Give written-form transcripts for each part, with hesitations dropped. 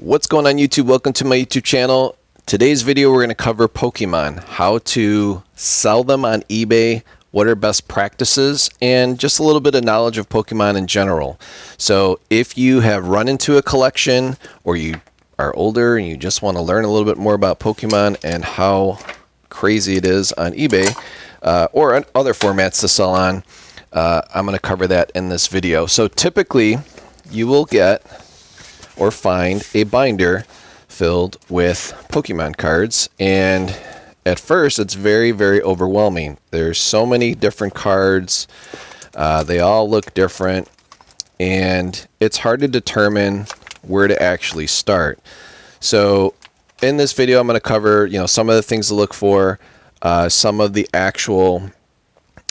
What's going on YouTube? Welcome to my YouTube channel. Today's video we're going to cover Pokemon, how to sell them on eBay, what are best practices, and just a little bit of knowledge of Pokemon in general. So if you have run into a collection or you are older and you just want to learn a little bit more about Pokemon and how crazy it is on eBay or on other formats to sell on, I'm going to cover that in this video. So typically you will get or find a binder filled with Pokemon cards, and at first it's very overwhelming. There's so many different cards, they all look different, and it's hard to determine where to actually start. So in this video I'm going to cover some of the things to look for, some of the actual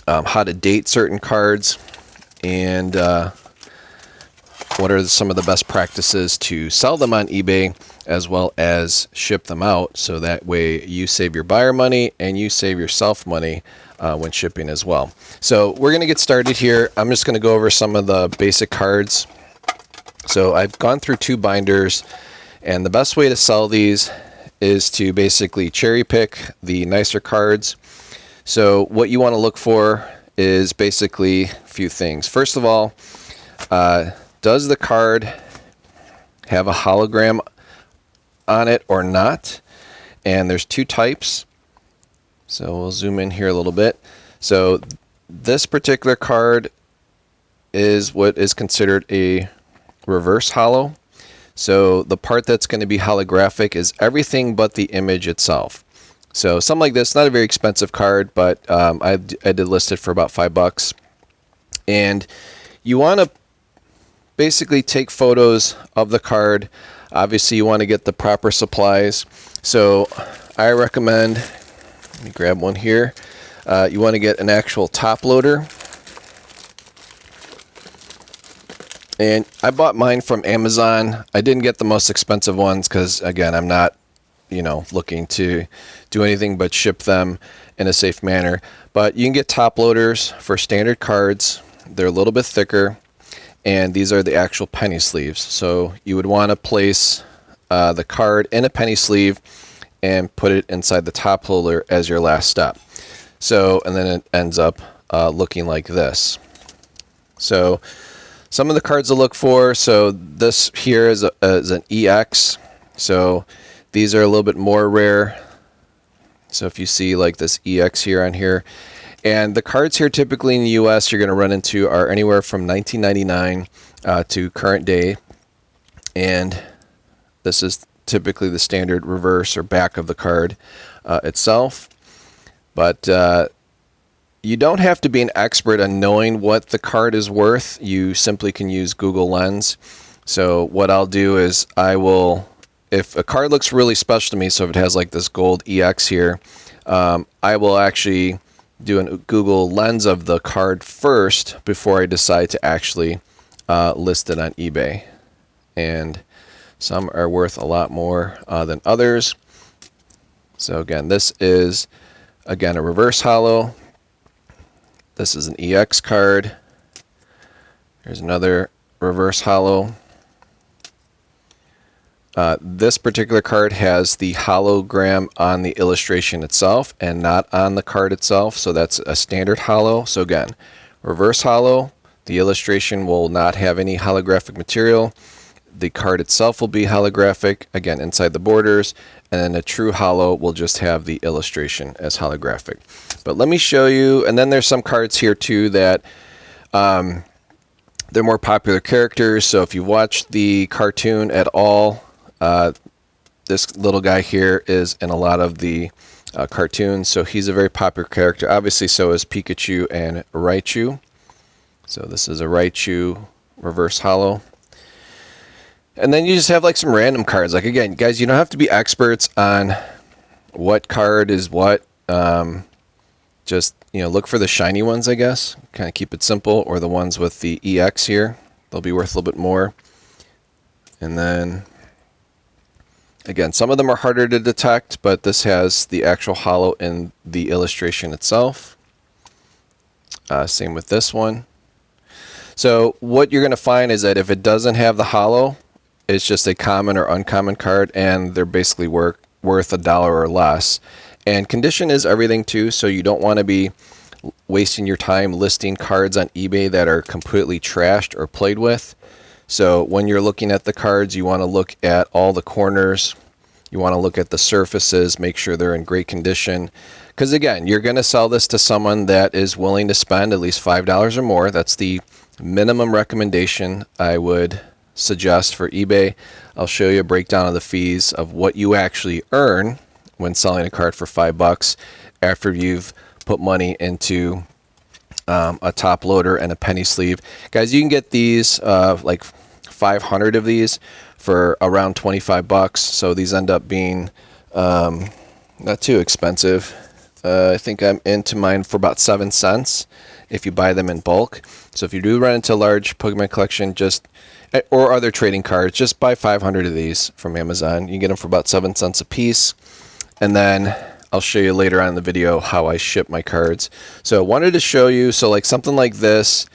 how to date certain cards, and what are some of the best practices to sell them on eBay as well as ship them out, so that way you save your buyer money and you save yourself money when shipping as well. So we're going to get started here. I'm just going to go over some of the basic cards. So I've gone through two binders, and the best way to sell these is to basically cherry pick the nicer cards. So what you want to look for is basically a few things. First of all, does the card have a hologram on it or not? And there's two types. So we'll zoom in here a little bit. So this particular card is what is considered a reverse holo. So the part that's going to be holographic is everything but the image itself. So something like this, not a very expensive card, but I did list it for about $5. And you want to basically take photos of the card. Obviously you want to get the proper supplies. So I recommend, let me grab one here. You want to get an actual top loader. And I bought mine from Amazon. I didn't get the most expensive ones because, again, I'm not looking to do anything but ship them in a safe manner. But you can get top loaders for standard cards. They're a little bit thicker, and these are the actual penny sleeves. So you would want to place the card in a penny sleeve and put it inside the top holder as your last step. So, and then it ends up looking like this. So some of the cards to look for, so this here is an EX. So these are a little bit more rare. So if you see like this EX here on here, and the cards here typically in the US you're going to run into are anywhere from $19.99 to current day, and this is typically the standard reverse or back of the card itself. But you don't have to be an expert on knowing what the card is worth. You simply can use Google Lens. So what I'll do is I will, if a card looks really special to me, so if it has like this gold EX here, I will actually do a Google Lens of the card first before I decide to actually list it on eBay. And some are worth a lot more than others. So again, this is a reverse holo. This is an EX card. Here's another reverse holo. This particular card has the hologram on the illustration itself and not on the card itself, so that's a standard holo. So again, reverse holo, the illustration will not have any holographic material. The card itself will be holographic, again inside the borders, and then a true holo will just have the illustration as holographic. But let me show you, and then there's some cards here too that they're more popular characters. So if you watch the cartoon at all, this little guy here is in a lot of the cartoons, so he's a very popular character. Obviously, so is Pikachu and Raichu. So this is a Raichu reverse holo. And then you just have like some random cards. Like again, guys, you don't have to be experts on what card is what. Just look for the shiny ones, I guess. Kind of keep it simple, or the ones with the EX here. They'll be worth a little bit more. And then again, some of them are harder to detect, but this has the actual holo in the illustration itself. Same with this one. So what you're going to find is that if it doesn't have the holo, it's just a common or uncommon card, and they're basically worth $1 or less. And condition is everything too, so you don't want to be wasting your time listing cards on eBay that are completely trashed or played with. So when you're looking at the cards, you want to look at all the corners. You want to look at the surfaces, make sure they're in great condition. Because again, you're going to sell this to someone that is willing to spend at least $5 or more. That's the minimum recommendation I would suggest for eBay. I'll show you a breakdown of the fees of what you actually earn when selling a card for $5 after you've put money into a top loader and a penny sleeve. Guys, you can get these like 500 of these for around $25. So these end up being not too expensive. I think I'm into mine for about 7 cents if you buy them in bulk. So if you do run into a large Pokemon collection, or other trading cards, just buy 500 of these from Amazon. You can get them for about 7 cents a piece. And then I'll show you later on in the video how I ship my cards. So I wanted to show you, so like something like this.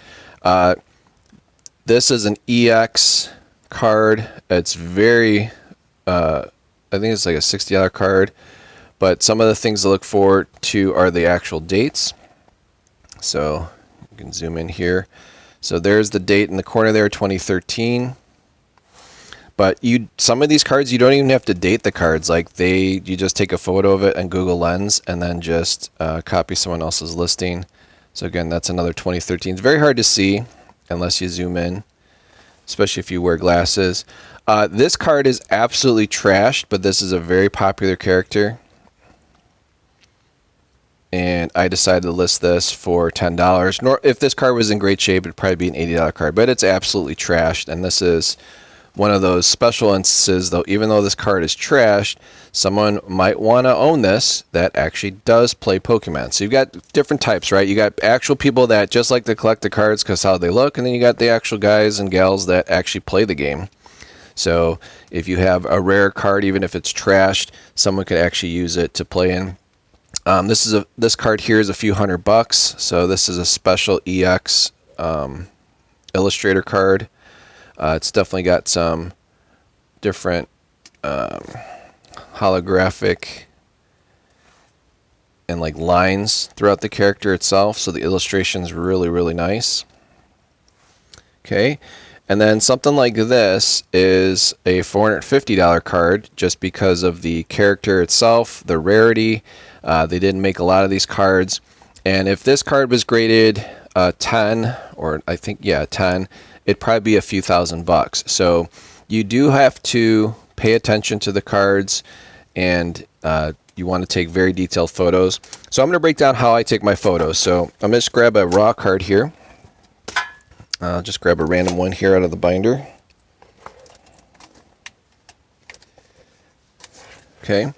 This is an EX card. It's very, I think it's like a $60 card. But some of the things to look for to are the actual dates. So you can zoom in here. So there's the date in the corner there, 2013. But some of these cards, you don't even have to date the cards. Like you just take a photo of it and Google Lens and then just copy someone else's listing. So again, that's another 2013. It's very hard to see unless you zoom in, especially if you wear glasses. This card is absolutely trashed, but this is a very popular character. And I decided to list this for $10. If this card was in great shape, it'd probably be an $80 card. But it's absolutely trashed, and this is one of those special instances, though, even though this card is trashed, someone might want to own this that actually does play Pokemon. So you've got different types, right? You got actual people that just like to collect the cards because how they look, and then you got the actual guys and gals that actually play the game. So if you have a rare card, even if it's trashed, someone could actually use it to play in. This card here is a few $100. So this is a special EX illustrator card. It's definitely got some different holographic and like lines throughout the character itself. So the illustration is really, really nice. Okay. And then something like this is a $450 card just because of the character itself, the rarity. They didn't make a lot of these cards. And if this card was graded 10, or I think, yeah, 10, it'd probably be a few $1,000s. So you do have to pay attention to the cards, and you want to take very detailed photos. So I'm going to break down how I take my photos. So I'm going to just grab a raw card here. I'll just grab a random one here out of the binder. Okay.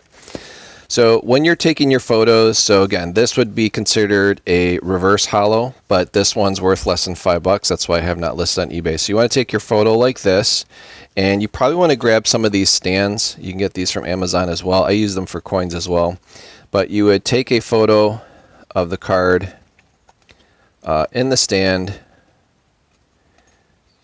So when you're taking your photos, so again, this would be considered a reverse holo, but this one's worth less than $5. That's why I have not listed on eBay. So you want to take your photo like this, and you probably want to grab some of these stands. You can get these from Amazon as well. I use them for coins as well. But you would take a photo of the card in the stand,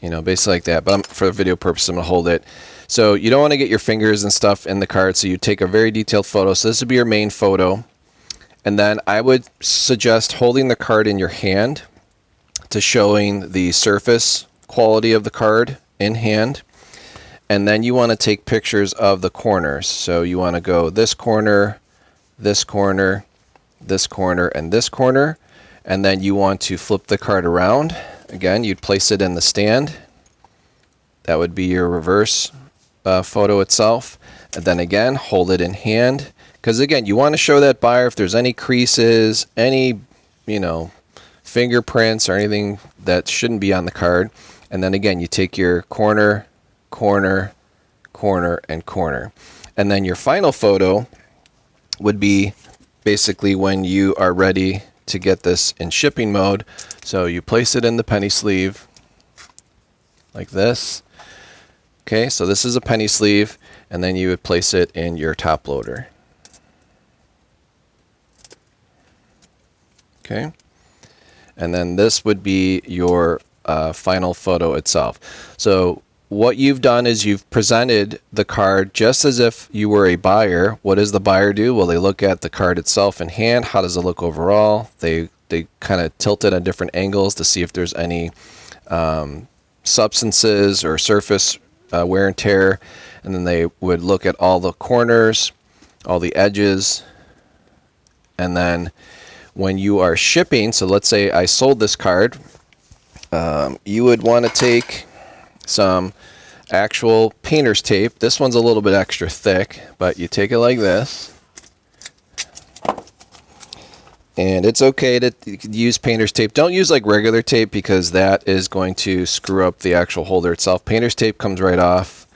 you know, basically like that. But for video purposes, I'm going to hold it. So you don't want to get your fingers and stuff in the card, so you take a very detailed photo. So this would be your main photo. And then I would suggest holding the card in your hand to showing the surface quality of the card in hand. And then you want to take pictures of the corners. So you want to go this corner, this corner, this corner, and this corner. And then you want to flip the card around. Again, you'd place it in the stand. That would be your reverse photo itself. And then again, hold it in hand. Because again, you want to show that buyer if there's any creases, any, you know, fingerprints or anything that shouldn't be on the card. And then again, you take your corner, corner, corner, and corner. And then your final photo would be basically when you are ready to get this in shipping mode. So you place it in the penny sleeve like this. Okay, so this is a penny sleeve, and then you would place it in your top loader. Okay, and then this would be your final photo itself. So what you've done is you've presented the card just as if you were a buyer. What does the buyer do? Well, they look at the card itself in hand. How does it look overall? They kind of tilt it at different angles to see if there's any substances or surface wear and tear. And then they would look at all the corners, all the edges. And then when you are shipping, so let's say I sold this card, you would want to take some actual painter's tape. This one's a little bit extra thick, but you take it like this. And it's okay to use painter's tape. Don't use like regular tape because that is going to screw up the actual holder itself. Painter's tape comes right off.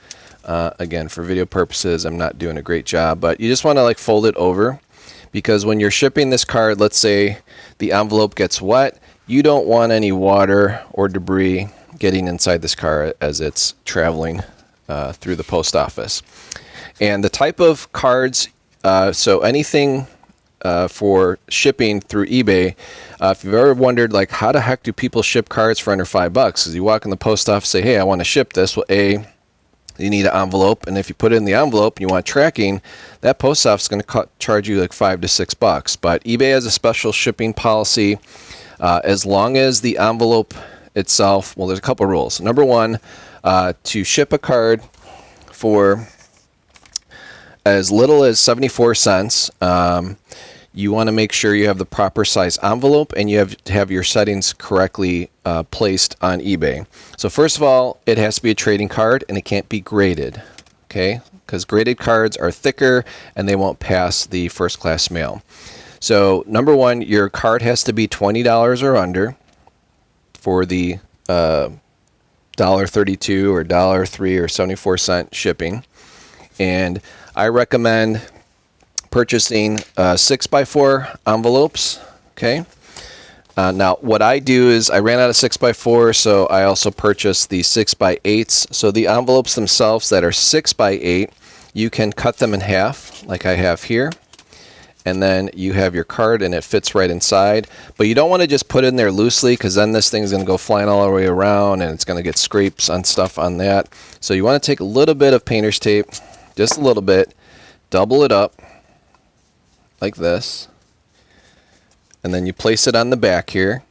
Again, for video purposes, I'm not doing a great job, but you just want to like fold it over, because when you're shipping this card, let's say the envelope gets wet, you don't want any water or debris getting inside this card as it's traveling through the post office. And the type of cards, so anything for shipping through eBay, if you've ever wondered like how the heck do people ship cards for under $5? Because you walk in the post office, say, hey, I want to ship this. Well, you need an envelope, and if you put it in the envelope and you want tracking, that post office is going to charge you like $5 to $6. But eBay has a special shipping policy. As long as the envelope itself, well, there's a couple rules. Number one, to ship a card for as little as 74 cents, you want to make sure you have the proper size envelope and you have to have your settings correctly placed on eBay. So first of all, it has to be a trading card and it can't be graded, okay? Because graded cards are thicker and they won't pass the first class mail. So number one, your card has to be $20 or under for the $1.32 or $1.03 or 74-cent shipping. And I recommend purchasing 6x4 envelopes, okay? Now, what I do is I ran out of 6x4, so I also purchased the 6x8s. So the envelopes themselves that are 6x8, you can cut them in half, like I have here. And then you have your card and it fits right inside. But you don't want to just put it in there loosely, because then this thing's going to go flying all the way around and it's going to get scrapes on stuff on that. So you want to take a little bit of painter's tape, just a little bit, double it up like this, and then you place it on the back here.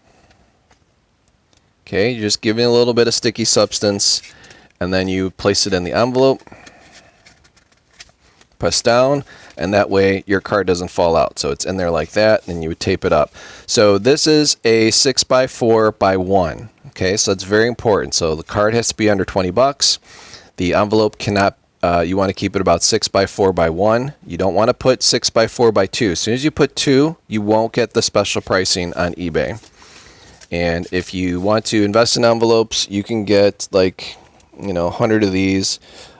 Okay, you're just giving a little bit of sticky substance, and then you place it in the envelope, press down, and that way your card doesn't fall out. So it's in there like that, and you would tape it up. So this is a 6x4x1. Okay, so it's very important. So the card has to be under $20. The envelope cannot, you want to keep it about 6x4x1. You don't want to put 6x4x2. As soon as you put 2, you won't get the special pricing on eBay. And if you want to invest in envelopes, you can get like, 100 of these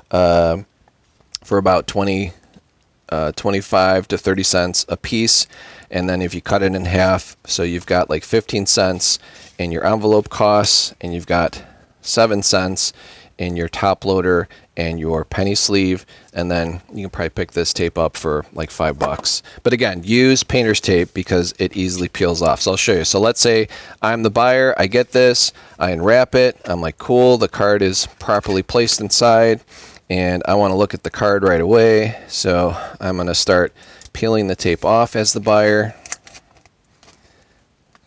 for about 25 to 30 cents a piece. And then if you cut it in half, so you've got like 15 cents in your envelope costs, and you've got 7 cents in your top loader and your penny sleeve, and then you can probably pick this tape up for like $5. But again, use painter's tape because it easily peels off. So I'll show you. So let's say I'm the buyer, I get this, I unwrap it, I'm like, cool, the card is properly placed inside, and I want to look at the card right away. So I'm going to start peeling the tape off as the buyer.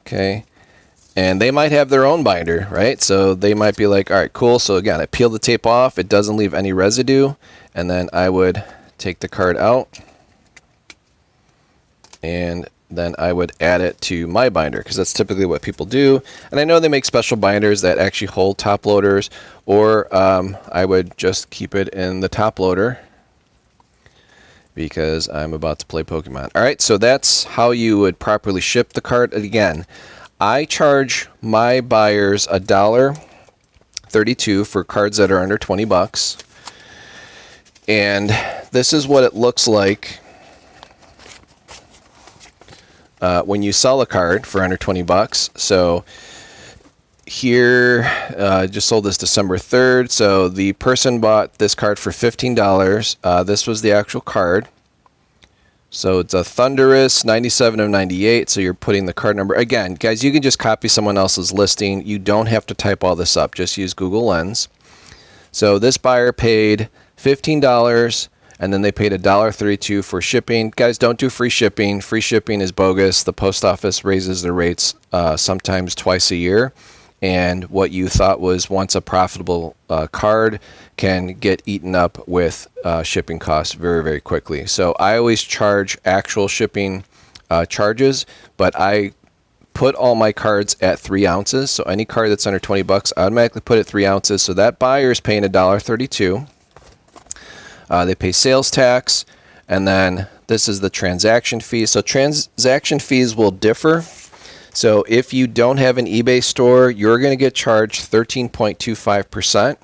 Okay. And they might have their own binder, right? So they might be like, all right, cool. So again, I peel the tape off. It doesn't leave any residue. And then I would take the card out. And then I would add it to my binder, because that's typically what people do. And I know they make special binders that actually hold top loaders. Or I would just keep it in the top loader, because I'm about to play Pokemon. All right, so that's how you would properly ship the card. Again, I charge my buyers $1.32 for cards that are under $20. And this is what it looks like when you sell a card for under $20. So here, I just sold this December 3rd. So the person bought this card for $15. This was the actual card. So it's a Thunderous 97 of 98. So you're putting the card number. Again, guys, you can just copy someone else's listing. You don't have to type all this up. Just use Google Lens. So this buyer paid $15, and then they paid $1.32 for shipping. Guys, don't do free shipping. Free shipping is bogus. The post office raises their rates sometimes twice a year, and what you thought was once a profitable card can get eaten up with shipping costs very, very quickly. So I always charge actual shipping charges, but I put all my cards at 3 ounces. So any card that's under 20 bucks, I automatically put it 3 ounces. So that buyer is paying $1.32. They pay sales tax, and then this is the transaction fee. So transaction fees will differ. So if you don't have an eBay store, you're going to get charged 13.25%.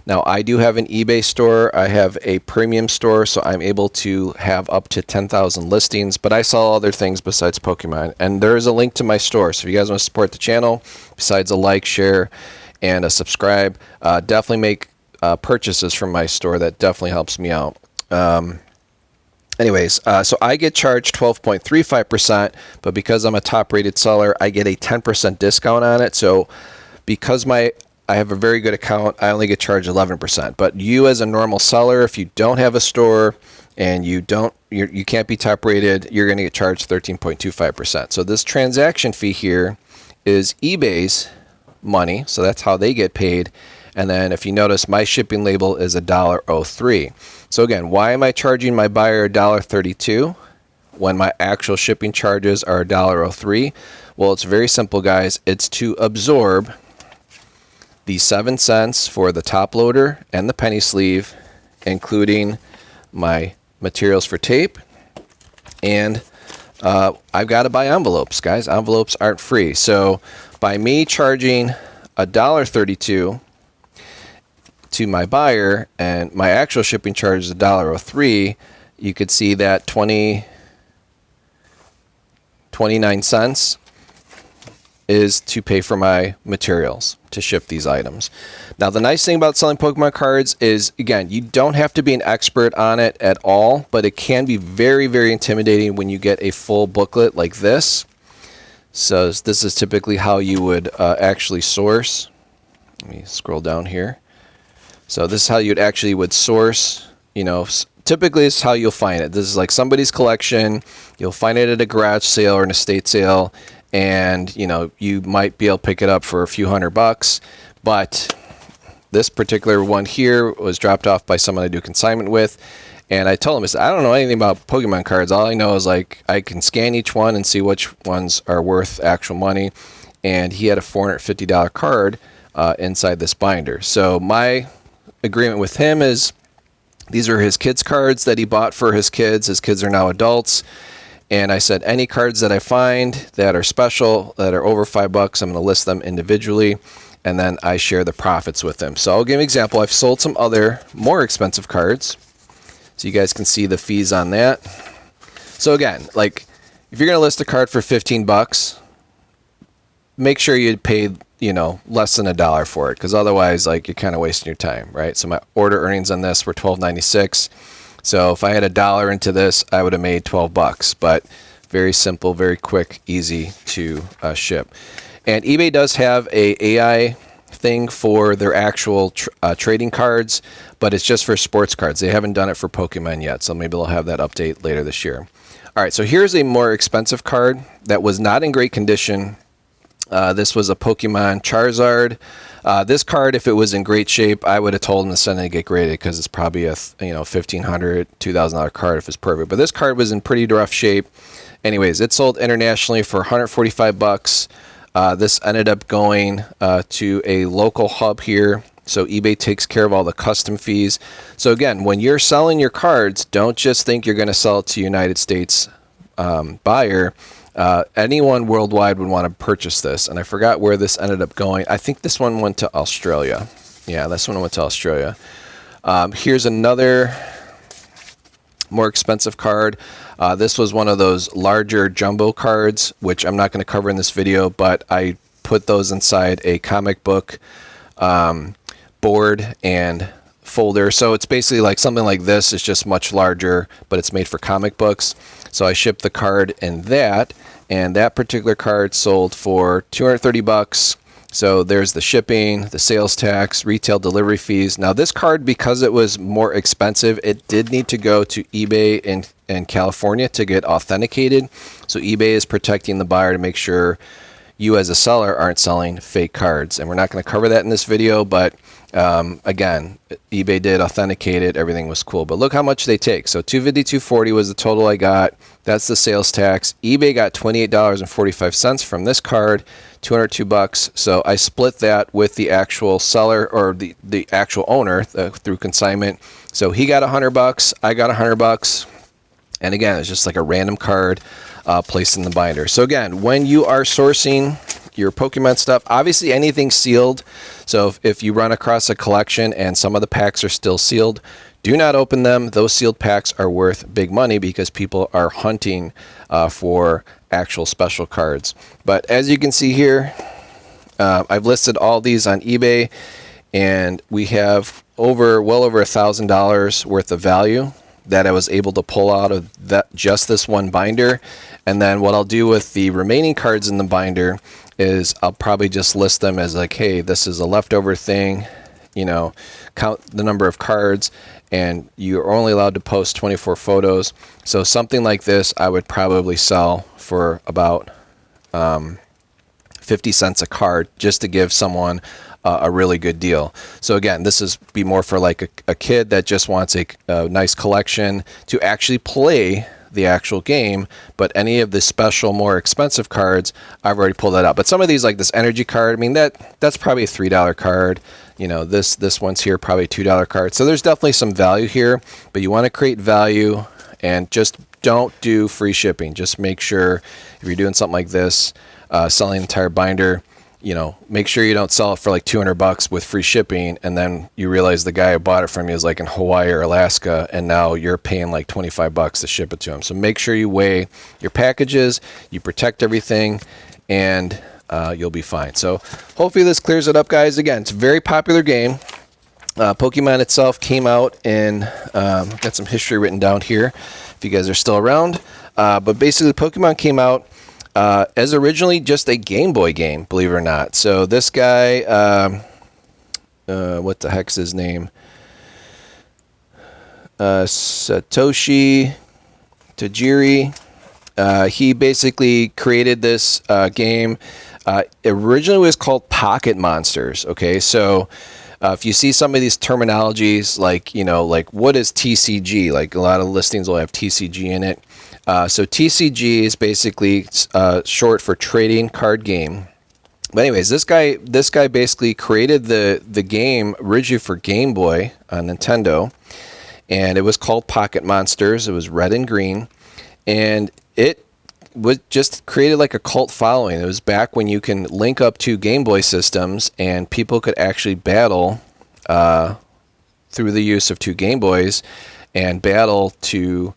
Now, I do have an eBay store. I have a premium store, so I'm able to have up to 10,000 listings, but I sell other things besides Pokemon. And there is a link to my store. So if you guys want to support the channel, besides a like, share, and a subscribe, definitely make purchases from my store. That definitely helps me out. Anyways, so I get charged 12.35%, but because I'm a top-rated seller, I get a 10% discount on it. So because I have a very good account, I only get charged 11%. But you as a normal seller, if you don't have a store and you can't be top-rated, you're going to get charged 13.25%. So this transaction fee here is eBay's money, so that's how they get paid. And then if you notice, my shipping label is $1.03. So again, why am I charging my buyer $1.32 when my actual shipping charges are $1.03? Well, it's very simple, guys. It's to absorb the 7 cents for the top loader and the penny sleeve, including my materials for tape. And I've got to buy envelopes, guys. Envelopes aren't free. So by me charging $1.32 to my buyer and my actual shipping charge is $1.03, you could see that 29 cents is to pay for my materials to ship these items. Now, the nice thing about selling Pokemon cards is, again, you don't have to be an expert on it at all, but it can be very, very intimidating when you get a full booklet like this. So this is typically how you would actually source. Let me scroll down here. So this is how you'd actually would source, typically it's how you'll find it. This is like somebody's collection. You'll find it at a garage sale or an estate sale, and you might be able to pick it up for a few $100. But this particular one here was dropped off by someone I do consignment with, and I told him, I said, I don't know anything about Pokemon cards. All I know is I can scan each one and see which ones are worth actual money. And he had a $450 card inside this binder. So my agreement with him is these are his kids' cards that he bought for his kids. His kids are now adults. And I said, any cards that I find that are special, that are over $5, I'm going to list them individually, and then I share the profits with them. So I'll give an example. I've sold some other more expensive cards, so you guys can see the fees on that. So again, if you're going to list a card for $15, make sure you paid less than $1 for it, because otherwise you're kind of wasting your time, right? So my order earnings on this were $12.96. So if I had $1 into this, I would have made $12. But very simple, very quick, easy to ship. And eBay does have a AI thing for their actual trading cards, but it's just for sports cards. They haven't done it for Pokemon yet, so maybe they'll have that update later this year. All right, so here's a more expensive card that was not in great condition. This was a Pokemon Charizard. This card, if it was in great shape, I would have told him to send it to get graded, because it's probably a $1,500, $2,000 card if it's perfect. But this card was in pretty rough shape. Anyways, it sold internationally for $145. This ended up going to a local hub here. So eBay takes care of all the custom fees. So again, when you're selling your cards, don't just think you're going to sell it to United States buyer. Anyone worldwide would want to purchase this. And I forgot where this ended up going. I think this one went to Australia. Yeah, this one went to Australia. Here's another more expensive card. This was one of those larger jumbo cards, which I'm not going to cover in this video, but I put those inside a comic book board and folder. So it's basically like something like this. It's just much larger, but it's made for comic books. So I shipped the card in that, and that particular card sold for $230. So there's the shipping, the sales tax, retail delivery fees. Now this card, because it was more expensive, it did need to go to eBay in California to get authenticated. So eBay is protecting the buyer to make sure you as a seller aren't selling fake cards. And we're not going to cover that in this video, but again, eBay did authenticate it. Everything was cool. But look how much they take. So $250, $240 was the total I got. That's the sales tax. eBay got $28.45 from this card, $202. So I split that with the actual seller, or the actual owner, through consignment. So he got $100. I got $100. And again, it's just like a random card placed in the binder. So again, when you are sourcing your Pokemon stuff, obviously anything sealed. So if you run across a collection and some of the packs are still sealed, do not open them. Those sealed packs are worth big money because people are hunting for actual special cards. But as you can see here, I've listed all these on eBay, and we have well over $1,000 worth of value that I was able to pull out of just this one binder. And then what I'll do with the remaining cards in the binder is I'll probably just list them as like, hey, this is a leftover thing, count the number of cards, and you're only allowed to post 24 photos. So something like this I would probably sell for about 50 cents a card, just to give someone a really good deal. So again, this is be more for like a kid that just wants a nice collection to actually play the actual game. But any of the special, more expensive cards, I've already pulled that out. But some of these, like this energy card, I mean, that's probably a $3 card. This one's here, probably a $2 card. So there's definitely some value here, but you want to create value, and just don't do free shipping. Just make sure if you're doing something like this, selling an entire binder, make sure you don't sell it for like $200 with free shipping, and then you realize the guy who bought it from you is like in Hawaii or Alaska, and now you're paying like $25 to ship it to him. So make sure you weigh your packages, you protect everything, and you'll be fine. So hopefully this clears it up, guys. Again, it's a very popular game. Pokemon itself came out in, got some history written down here if you guys are still around. But basically Pokemon came out as originally just a Game Boy game, believe it or not. So this guy, what the heck's his name? Satoshi Tajiri. He basically created this game. Originally it was called Pocket Monsters. Okay, so if you see some of these terminologies, like what is TCG? Like a lot of listings will have TCG in it. So TCG is basically short for trading card game. But anyways, this guy basically created the game originally for Game Boy on Nintendo, and it was called Pocket Monsters. It was red and green, and it was just created like a cult following. It was back when you can link up two Game Boy systems and people could actually battle through the use of two Game Boys, and battle to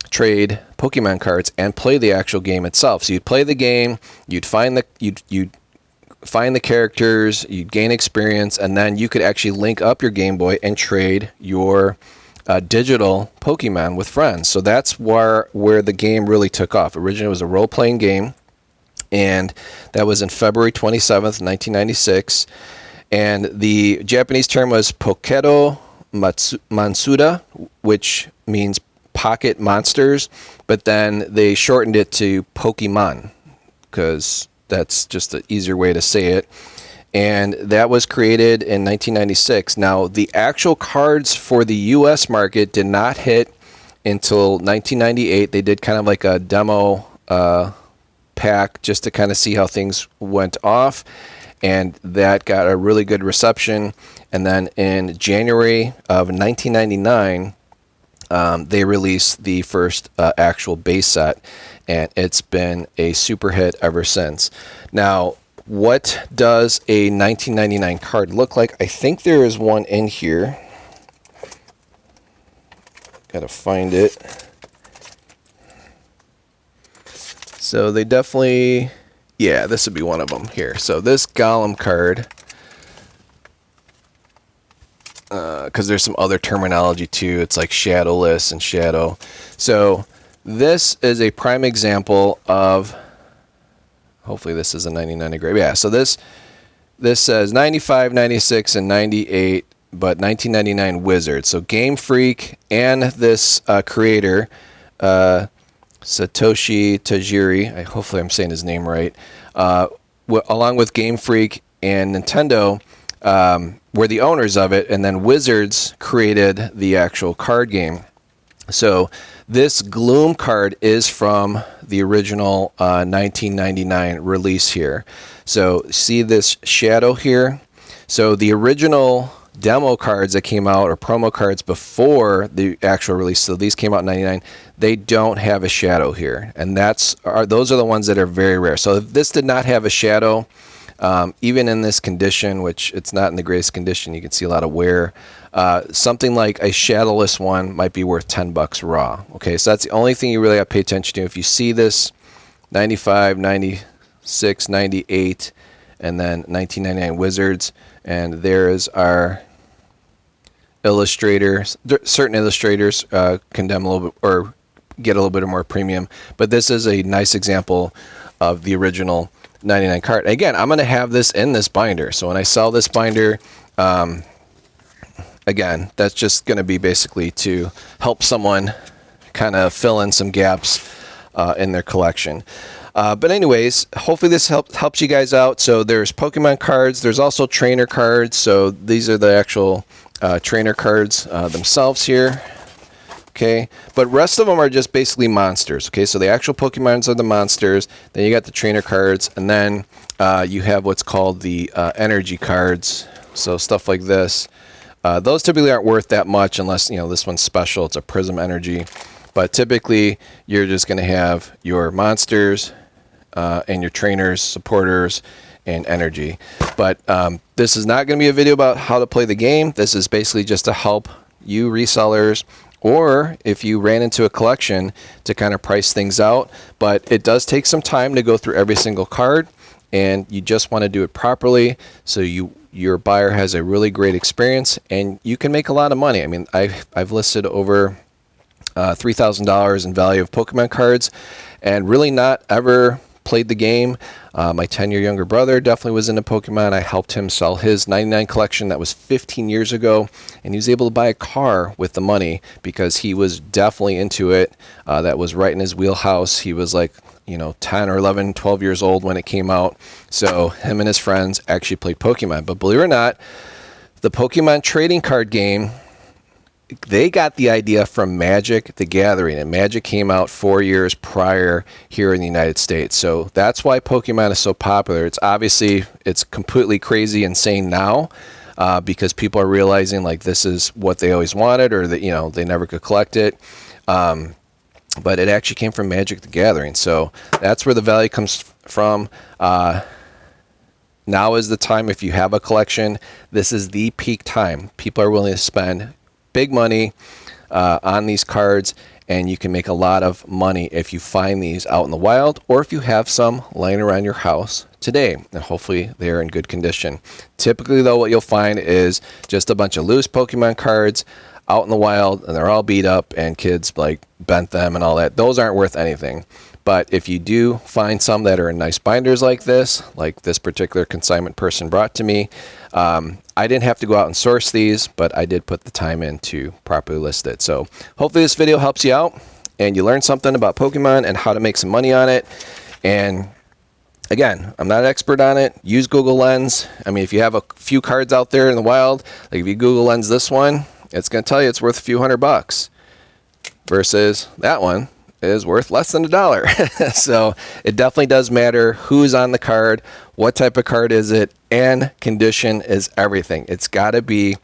trade Pokemon cards and play the actual game itself. So you'd play the game, you'd find the characters, you'd gain experience, and then you could actually link up your Game Boy and trade your digital Pokemon with friends. So that's where the game really took off. Originally it was a role-playing game, and that was in February 27th, 1996. And the Japanese term was Poketo Matsuda, which means Pocket Monsters, but then they shortened it to Pokemon because that's just an easier way to say it. And that was created in 1996. Now, the actual cards for the U.S. market did not hit until 1998. They did kind of like a demo pack just to kind of see how things went off, and that got a really good reception. And then in January of 1999, they released the first actual base set, and it's been a super hit ever since. Now, what does a 1999 card look like? I think there is one in here. Gotta find it. So they definitely, yeah, this would be one of them here. So this Golem card, because there's some other terminology too. It's like shadowless and shadow. So this is a prime example of, hopefully this is a 99 degree. Yeah, so this says 95, 96, and 98, but 1999 Wizard. So Game Freak and this creator, Satoshi Tajiri, hopefully I'm saying his name right, along with Game Freak and Nintendo, were the owners of it, and then Wizards created the actual card game. So this Gloom card is from the original 1999 release here. So see this shadow here? So the original demo cards that came out, or promo cards before the actual release, so these came out in 99, they don't have a shadow here. And those are the ones that are very rare. So if this did not have a shadow, even in this condition, which it's not in the greatest condition, you can see a lot of wear. Something like a shadowless one might be worth $10 raw. Okay, so that's the only thing you really have to pay attention to. If you see this 95, 96, 98, and then 1999 Wizards, and there is our illustrators. Certain illustrators condemn a little bit or get a little bit more premium, but this is a nice example of the original 99 card. Again, I'm going to have this in this binder. So when I sell this binder, again, that's just going to be basically to help someone kind of fill in some gaps in their collection. But anyways, hopefully this helps you guys out. So there's Pokemon cards. There's also trainer cards. So these are the actual trainer cards themselves here. Okay, but rest of them are just basically monsters. Okay, so the actual Pokemons are the monsters. Then you got the trainer cards, and then you have what's called the energy cards. So stuff like this. Those typically aren't worth that much unless, this one's special. It's a Prism Energy. But typically, you're just going to have your monsters and your trainers, supporters, and energy. But this is not going to be a video about how to play the game. This is basically just to help you resellers, or if you ran into a collection, to kind of price things out. But it does take some time to go through every single card, and you just want to do it properly so your buyer has a really great experience, and you can make a lot of money. I mean, I've listed over $3,000 in value of Pokemon cards, and really not ever played the game. My 10-year younger brother definitely was into Pokemon. I helped him sell his 99 collection that was 15 years ago, and he was able to buy a car with the money because he was definitely into it. That was right in his wheelhouse. He was like 10 or 11, 12 years old when it came out. So him and his friends actually played Pokemon. But believe it or not, the Pokemon trading card game, they got the idea from Magic the Gathering, and Magic came out 4 years prior here in the United States. So that's why Pokemon is so popular. It's completely crazy insane now because people are realizing like this is what they always wanted, or that they never could collect it. But it actually came from Magic the Gathering. So that's where the value comes from. Now is the time, if you have a collection, this is the peak time. People are willing to spend big money on these cards, and you can make a lot of money if you find these out in the wild, or if you have some laying around your house today, and hopefully they're in good condition. Typically though, what you'll find is just a bunch of loose Pokemon cards out in the wild, and they're all beat up, and kids like bent them and all that. Those aren't worth anything. But if you do find some that are in nice binders like this particular consignment person brought to me, I didn't have to go out and source these, but I did put the time in to properly list it. So hopefully this video helps you out and you learn something about Pokemon and how to make some money on it. And again, I'm not an expert on it. Use Google Lens. I mean, if you have a few cards out there in the wild, like if you Google Lens this one, it's going to tell you it's worth a few $100 versus that one is worth less than $1. So it definitely does matter who's on the card, what type of card is it, and condition is everything. It's got to be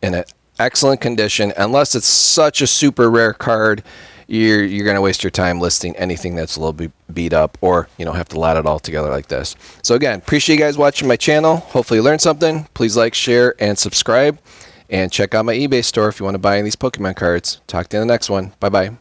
in an excellent condition. Unless it's such a super rare card, you're going to waste your time listing anything that's a little bit beat up, or have to lot it all together like this. So again, appreciate you guys watching my channel. Hopefully you learned something. Please like, share, and subscribe. And check out my eBay store if you want to buy any of these Pokemon cards. Talk to you in the next one. Bye-bye.